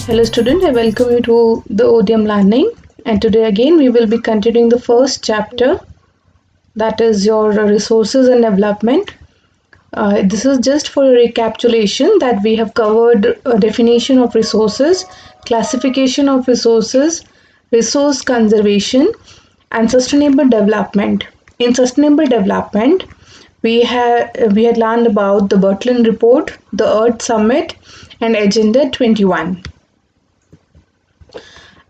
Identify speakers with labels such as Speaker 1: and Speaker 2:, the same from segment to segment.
Speaker 1: Hello student, I welcome you to the ODM learning, and today again we will be continuing the first chapter, that is your resources and development. This is just for a recapitulation that we have covered a definition of resources, classification of resources, resource conservation and sustainable development. In sustainable development, we had learned about the Berlin Report, the Earth Summit and Agenda 21.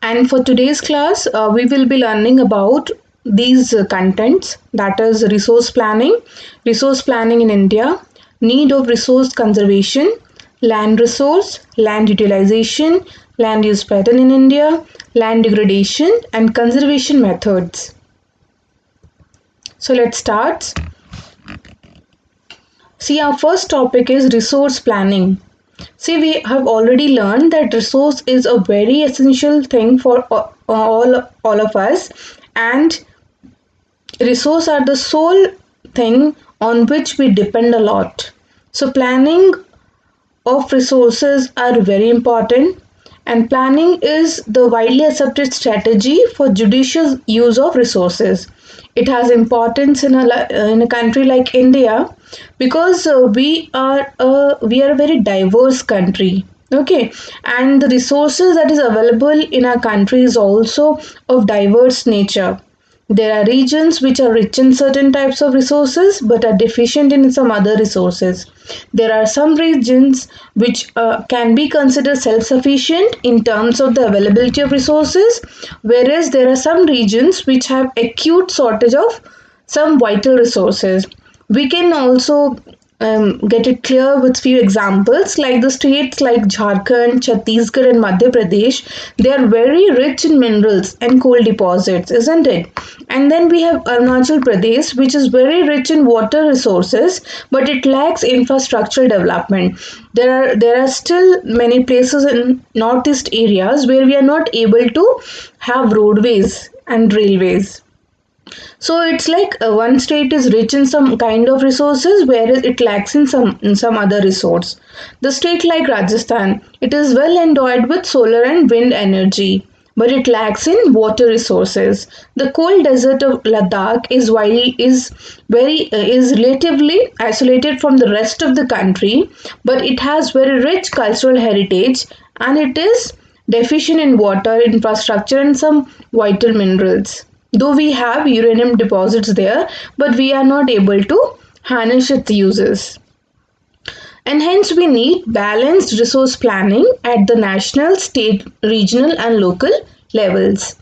Speaker 1: And for today's class, we will be learning about these contents, that is resource planning in India, need of resource conservation, land resource, land utilization, land use pattern in India, land degradation, and conservation methods. So let's start. See, our first topic is resource planning. See, we have already learned that resource is a very essential thing for all of us, and resource are the sole thing on which we depend a lot. So planning of resources are very important, and planning is the widely accepted strategy for judicious use of resources. It has importance in a country like India because we are a very diverse country. Okay, and the resources that is available in our country is also of diverse nature. There are regions which are rich in certain types of resources but are deficient in some other resources. There are some regions which can be considered self sufficient in terms of the availability of resources, whereas there are some regions which have acute shortage of some vital resources. We can also get it clear with few examples like the states like Jharkhand, Chhattisgarh and Madhya Pradesh. They are very rich in minerals and coal deposits, isn't it? And then we have Arunachal Pradesh, which is very rich in water resources, but it lacks infrastructural development. There are still many places in northeast areas where we are not able to have roadways and railways. So it's like one state is rich in some kind of resources, whereas it lacks in some other resource. The state like Rajasthan, it is well endowed with solar and wind energy, but it lacks in water resources. The cold desert of Ladakh is relatively isolated from the rest of the country, but it has very rich cultural heritage, and it is deficient in water infrastructure and some vital minerals. Though we have uranium deposits there, but we are not able to harness its uses. And hence we need balanced resource planning at the national, state, regional and local levels.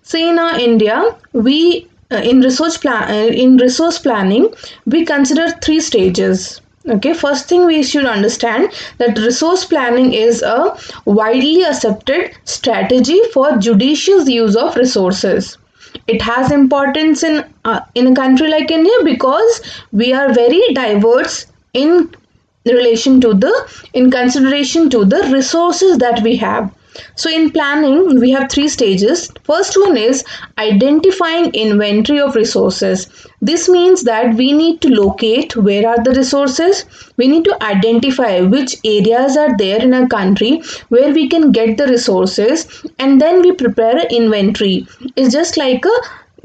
Speaker 1: See, in India, we in resource planning we consider three stages. Okay, first thing we should understand that resource planning is a widely accepted strategy for judicious use of resources. It has importance in a country like India because we are very diverse in relation to the in consideration to the resources that we have. So in planning we have three stages. First one is identifying inventory of resources. This means that we need to locate where are the resources. We need to identify which areas are there in a country where we can get the resources, and then we prepare an inventory. It's just like a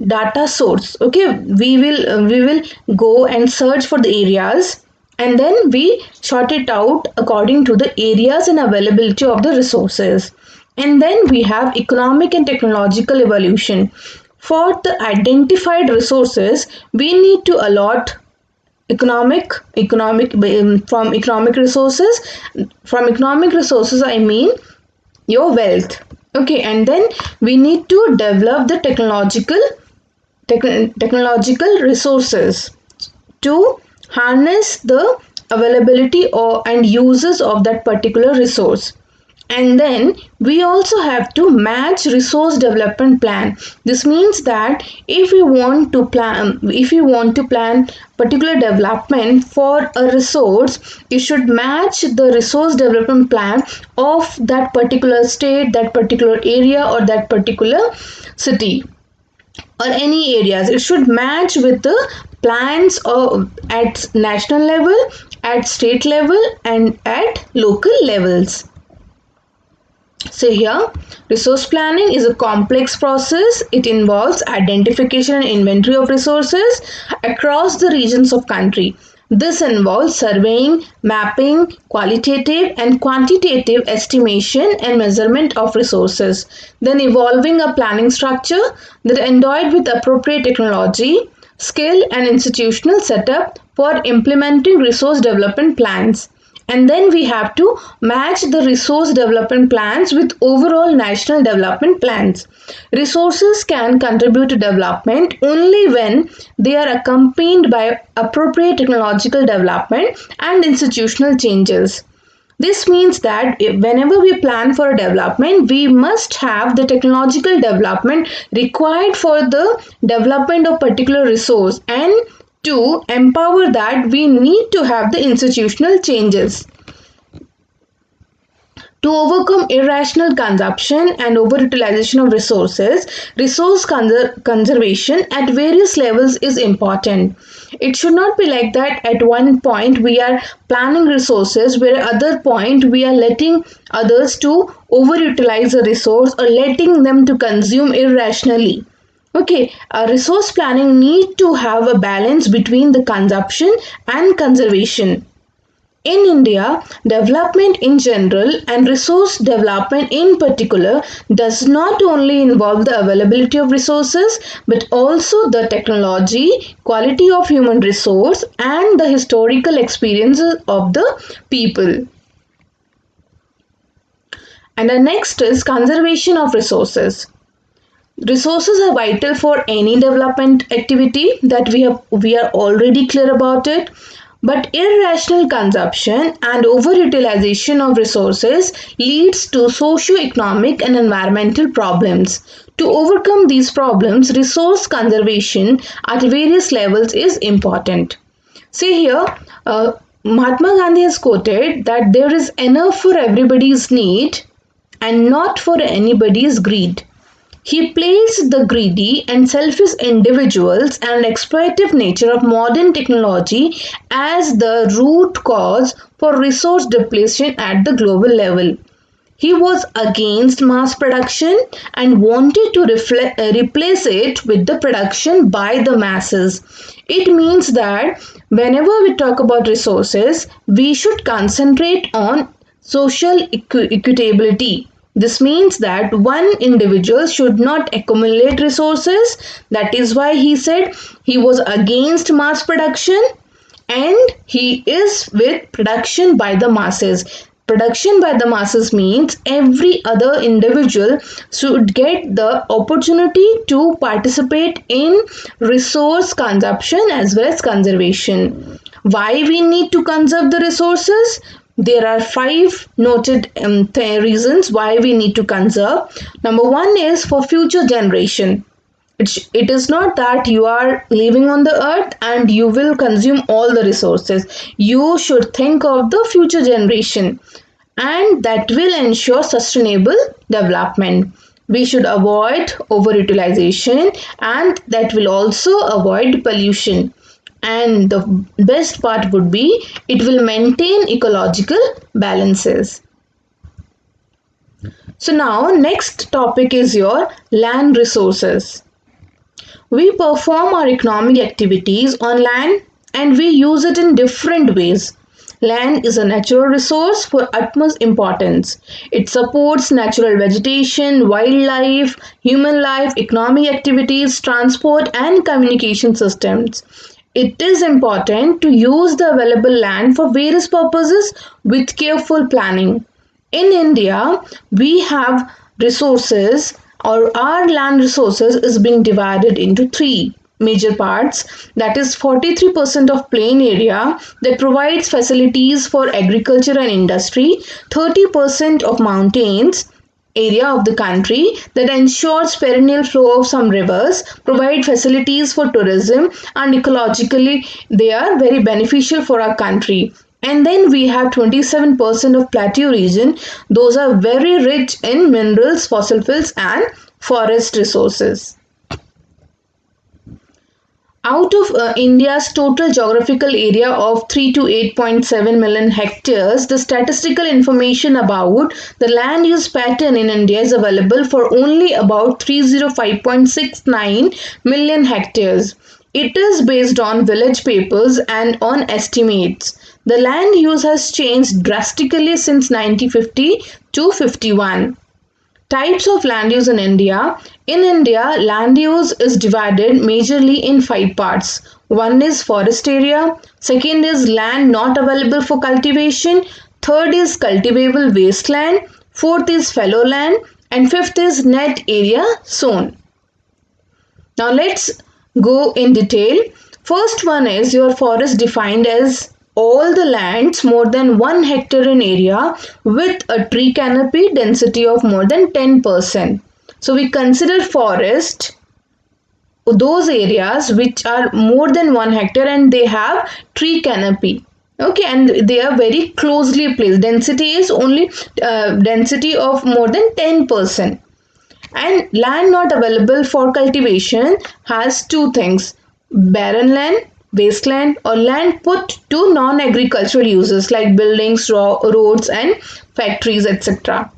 Speaker 1: data source. Okay, we will go and search for the areas, and then we sort it out according to the areas and availability of the resources. And then we have economic and technological evolution. For the identified resources we need to allot economic from economic resources. From economic resources I mean your wealth. Okay, and then we need to develop the technological resources to harness the availability or and uses of that particular resource. And then we also have to match resource development plan. This means that if you want to plan particular development for a resource, you should match the resource development plan of that particular state, that particular area or that particular city or any areas. It should match with the plans at national level, at state level and at local levels. So here, resource planning is a complex process. It involves identification and inventory of resources across the regions of country. This involves surveying, mapping, qualitative and quantitative estimation and measurement of resources. Then evolving a planning structure that endowed with appropriate technology, skill and institutional setup for implementing resource development plans. And then we have to match the resource development plans with overall national development plans. Resources can contribute to development only when they are accompanied by appropriate technological development and institutional changes. This means that whenever we plan for a development, we must have the technological development required for the development of particular resource, and to empower that we need to have the institutional changes. To overcome irrational consumption and overutilization of resources, resource conservation at various levels is important. It should not be like that at one point we are planning resources, where at other point we are letting others to overutilize a resource or letting them to consume irrationally. Okay, resource planning need to have a balance between the consumption and conservation. In India, development in general and resource development in particular does not only involve the availability of resources but also the technology, quality of human resource, and the historical experiences of the people. And the next is conservation of resources. Resources are vital for any development activity, that we are already clear about it. But irrational consumption and overutilization of resources leads to socio-economic and environmental problems. To overcome these problems, resource conservation at various levels is important. See here, Mahatma Gandhi has quoted that there is enough for everybody's need and not for anybody's greed. He placed the greedy and selfish individuals and exploitative nature of modern technology as the root cause for resource depletion at the global level. He was against mass production and wanted to replace it with the production by the masses. It means that whenever we talk about resources, we should concentrate on social equitability. This means that one individual should not accumulate resources. That is why he said he was against mass production and he is with production by the masses. Production by the masses means every other individual should get the opportunity to participate in resource consumption as well as conservation. Why we need to conserve the resources? There are five noted reasons why we need to conserve. Number one is for future generation. It is not that you are living on the earth and you will consume all the resources. You should think of the future generation, and that will ensure sustainable development. We should avoid overutilization, and that will also avoid pollution. And the best part would be it will maintain ecological balances. So now next topic is your land resources. We perform our economic activities on land and we use it in different ways. Land is a natural resource for utmost importance. It supports natural vegetation, wildlife, human life, economic activities, transport, and communication systems. It is important to use the available land for various purposes with careful planning. In India, we have resources, or our land resources is being divided into three major parts, that is 43% of plain area that provides facilities for agriculture and industry, 30% of mountains area of the country that ensures perennial flow of some rivers, provide facilities for tourism, and ecologically they are very beneficial for our country. And then we have 27% of plateau region. Those are very rich in minerals, fossil fuels, and forest resources. Out of India's total geographical area of 3 to 8.7 million hectares, the statistical information about the land use pattern in India is available for only about 305.69 million hectares. It is based on village papers and on estimates. The land use has changed drastically since 1950 to 51. Types of land use in India. In India, land use is divided majorly in five parts. One is forest area, second is land not available for cultivation, third is cultivable wasteland, fourth is fallow land, and fifth is net area zone. Now let's go in detail. First one is your forest defined as all the lands more than 1 hectare in area with a tree canopy density of more than 10%. So we consider forest those areas which are more than 1 hectare and they have tree canopy. Okay, and they are very closely placed. Density is only density of more than 10%. And land not available for cultivation has two things: barren land, wasteland, or land put to non-agricultural uses like buildings, roads, and factories, etc.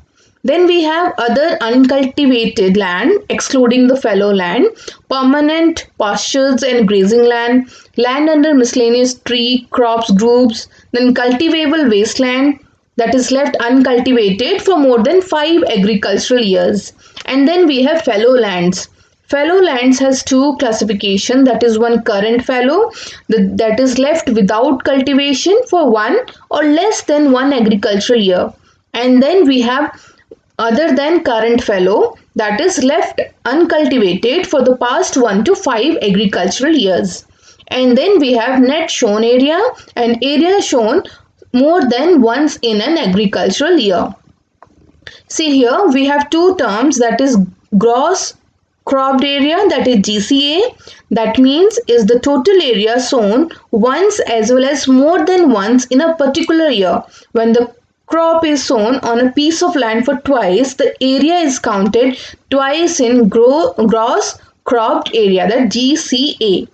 Speaker 1: Then we have other uncultivated land, excluding the fallow land, permanent pastures and grazing land, land under miscellaneous tree, crops, groups, then cultivable wasteland that is left uncultivated for more than 5 agricultural years. And then we have fallow lands. Fallow lands has two classification, that is one current fallow that is left without cultivation for 1 or less than 1 agricultural year. And then we have other than current fallow that is left uncultivated for the past 1 to 5 agricultural years. And then we have net sown area and area sown more than once in an agricultural year. See here we have two terms, that is gross cropped area, that is GCA, that means is the total area sown once as well as more than once in a particular year. When the crop is sown on a piece of land for twice, the area is counted twice in gross cropped area, that GCA.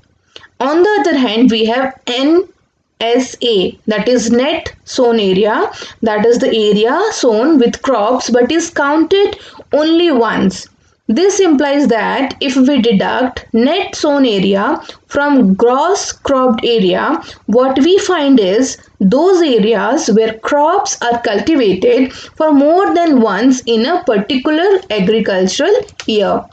Speaker 1: On the other hand, we have NSA, that is net sown area, that is the area sown with crops but is counted only once. This implies that if we deduct net sown area from gross cropped area, what we find is those areas where crops are cultivated for more than once in a particular agricultural year.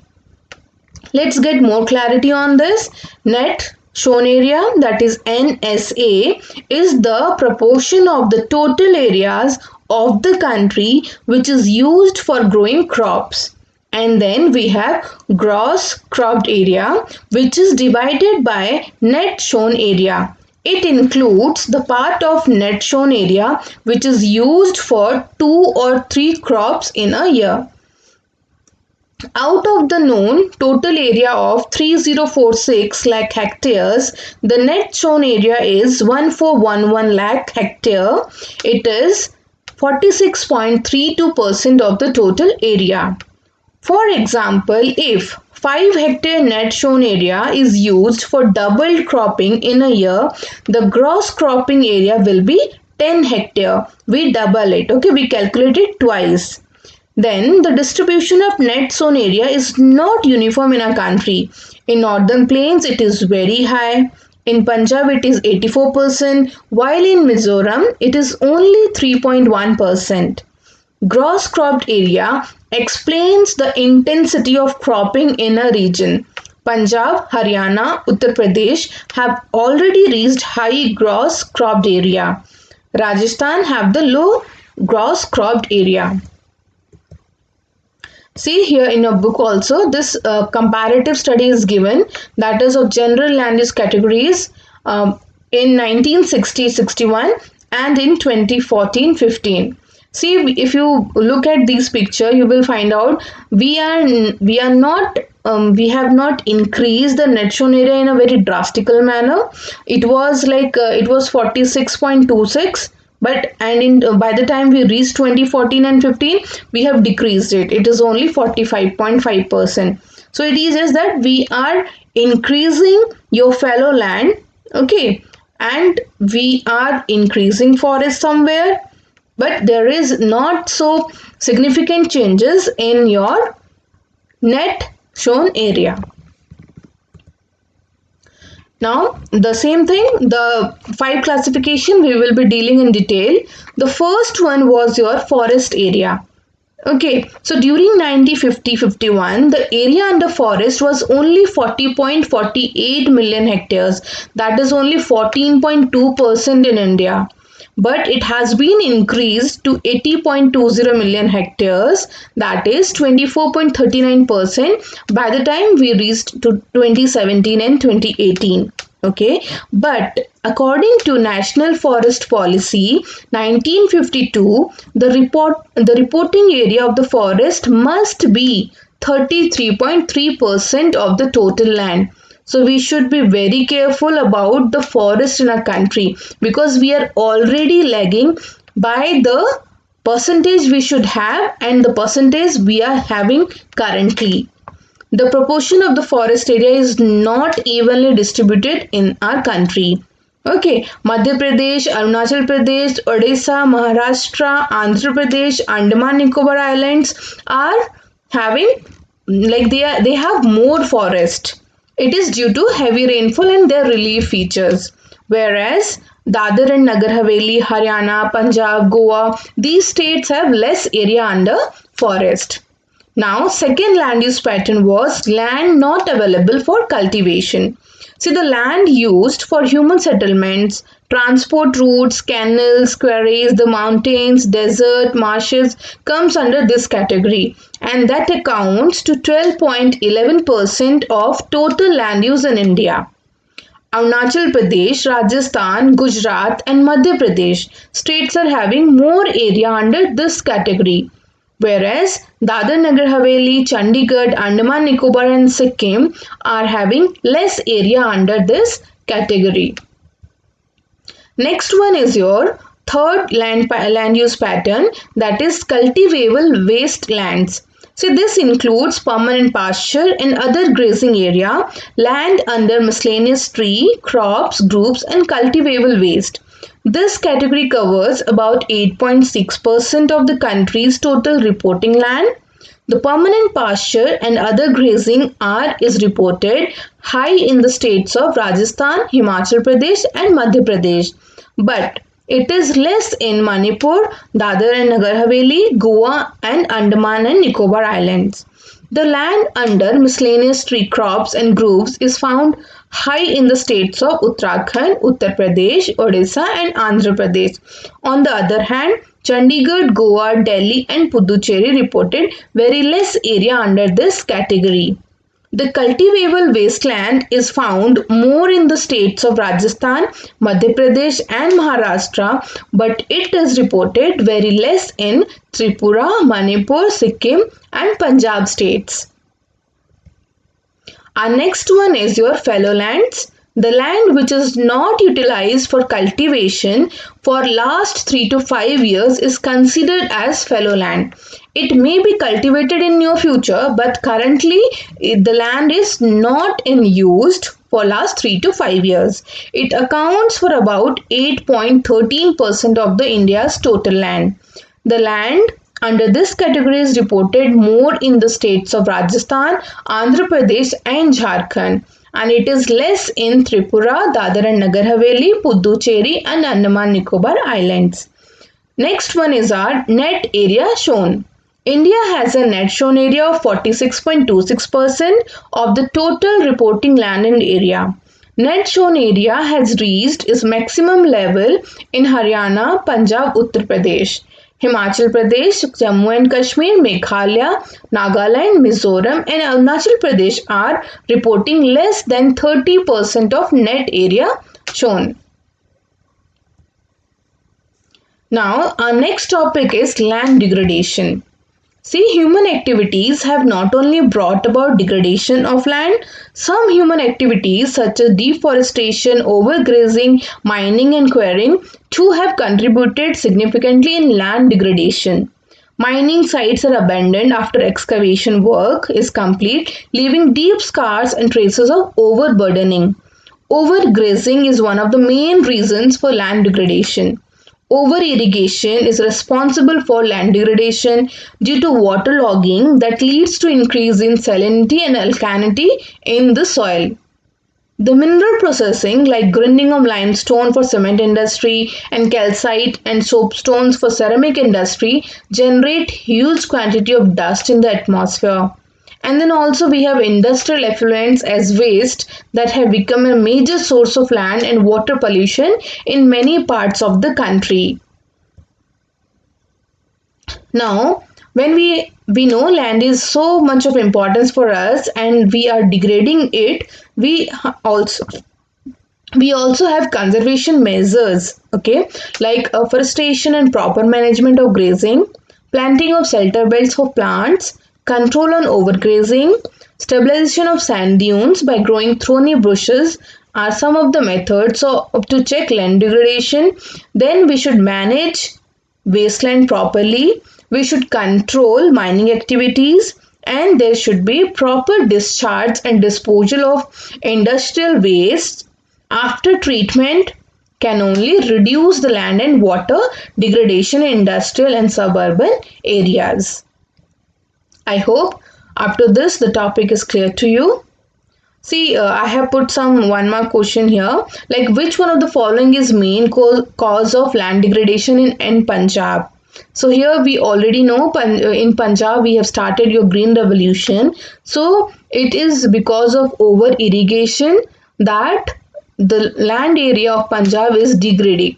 Speaker 1: Let's get more clarity on this. Net sown area, that is NSA, is the proportion of the total areas of the country which is used for growing crops. And then we have gross cropped area, which is divided by net sown area. It includes the part of net sown area which is used for 2 or 3 crops in a year. Out of the known total area of 3046 lakh hectares, the net sown area is 1411 lakh hectare. It is 46.32% of the total area. For example, if 5 hectare net sown area is used for double cropping in a year, the gross cropping area will be 10 hectare. We double it, okay, we calculate it twice. Then the distribution of net sown area is not uniform in our country. In northern plains it is very high. In Punjab it is 84%, while in Mizoram it is only 3.1%. Gross cropped area explains the intensity of cropping in a region. Punjab, Haryana, Uttar Pradesh have already reached high gross cropped area. Rajasthan have the low gross cropped area. See here in your book also, this comparative study is given, that is of general land use categories in 1960-61 and in 2014-15. See, if you look at this picture, you will find out we have not increased the net sown area in a very drastical manner. It was like it was 46.26, but by the time we reached 2014 and 15, we have decreased it. It is only 45.5%. So it is just that we are increasing your fallow land, okay, and we are increasing forest somewhere, but there is not so significant changes in your net shown area. Now, the same thing, the five classification we will be dealing in detail. The first one was your forest area. Okay, so during 1950-51, the area under forest was only 40.48 million hectares. That is only 14.2% in India. But it has been increased to 80.20 million hectares, that is 24.39% by the time we reached to 2017 and 2018. Okay, but according to National Forest Policy 1952, the reporting area of the forest must be 33.3% of the total land. So we should be very careful about the forest in our country, because we are already lagging by the percentage we should have and the percentage we are having currently. The proportion of the forest area is not evenly distributed in our country. Okay, Madhya Pradesh, Arunachal Pradesh, Odisha, Maharashtra, Andhra Pradesh, Andaman Nicobar Islands are having, like, they have more forest. It is due to heavy rainfall and their relief features. Whereas Dadar and Nagar Haveli, Haryana, Punjab, Goa, these states have less area under forest. Now, second land use pattern was land not available for cultivation. See, the land used for human settlements, transport routes, canals, quarries, the mountains, desert, marshes comes under this category, and that accounts to 12.11% of total land use in India. Arunachal Pradesh, Rajasthan, Gujarat, and Madhya Pradesh states are having more area under this category, whereas Dadar Nagar Haveli, Chandigarh, Andaman Nicobar, and Sikkim are having less area under this category. Next one is your third land use pattern, that is cultivable wastelands. So this includes permanent pasture and other grazing area, land under miscellaneous tree, crops, groups, and cultivable waste. This category covers about 8.6% of the country's total reporting land. The permanent pasture and other grazing is reported high in the states of Rajasthan, Himachal Pradesh, and Madhya Pradesh, but it is less in Manipur, Dadar and Nagar Haveli, Goa, and Andaman and Nicobar Islands. The land under miscellaneous tree crops and groves is found high in the states of Uttarakhand, Uttar Pradesh, Odisha, and Andhra Pradesh. On the other hand, Chandigarh, Goa, Delhi, and Puducherry reported very less area under this category. The cultivable wasteland is found more in the states of Rajasthan, Madhya Pradesh, and Maharashtra, but it is reported very less in Tripura, Manipur, Sikkim, and Punjab states. Our next one is your fallow lands. The land which is not utilized for cultivation for last 3 to 5 years is considered as fallow land. It may be cultivated in near future, but currently the land is not in used for last 3 to 5 years. It accounts for about 8.13% of the India's total land. The land under this category is reported more in the states of Rajasthan, Andhra Pradesh, and Jharkhand, and it is less in Tripura, Dadar and Nagar Haveli, Puducherry, and Andaman Nicobar Islands. Next one is our net area shown. India has a net shown area of 46.26% of the total reporting land and area. Net shown area has reached its maximum level in Haryana, Punjab, Uttar Pradesh. Himachal Pradesh, Jammu and Kashmir, Meghalaya, Nagaland, Mizoram, and Arunachal Pradesh are reporting less than 30% of net area shown. Now, our next topic is land degradation. See, human activities have not only brought about degradation of land, some human activities such as deforestation, overgrazing, mining and quarrying too have contributed significantly in land degradation. Mining sites are abandoned after excavation work is complete, leaving deep scars and traces of overburdening. Overgrazing is one of the main reasons for land degradation. Over-irrigation is responsible for land degradation due to waterlogging that leads to increase in salinity and alkalinity in the soil. The mineral processing, like grinding of limestone for cement industry and calcite and soapstones for ceramic industry, generate huge quantity of dust in the atmosphere. And then also we have industrial effluents as waste that have become a major source of land and water pollution in many parts of the country. Now, when we know land is so much of importance for us and we are degrading it, also we also have conservation measures, okay, like afforestation and proper management of grazing, planting of shelter belts for plants, control on overgrazing, stabilization of sand dunes by growing thorny bushes are some of the methods to check land degradation. Then we should manage wasteland properly. We should control mining activities, and there should be proper discharge and disposal of industrial waste. After treatment can only reduce the land and water degradation in industrial and suburban areas. I hope after this the topic is clear to you. See, I have put some one mark question here. Like, which one of the following is main cause of land degradation in Punjab? So here we already know in Punjab we have started your green revolution. So it is because of over irrigation that the land area of Punjab is degrading.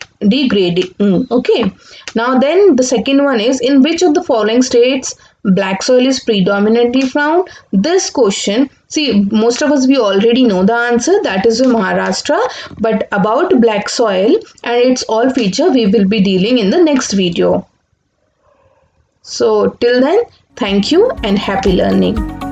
Speaker 1: Okay. Now then the second one is, in which of the following states black soil is predominantly found? This question, see, most of us we already know the answer, that is Maharashtra, but about black soil and its all feature we will be dealing in the next video. So till then, thank you and happy learning.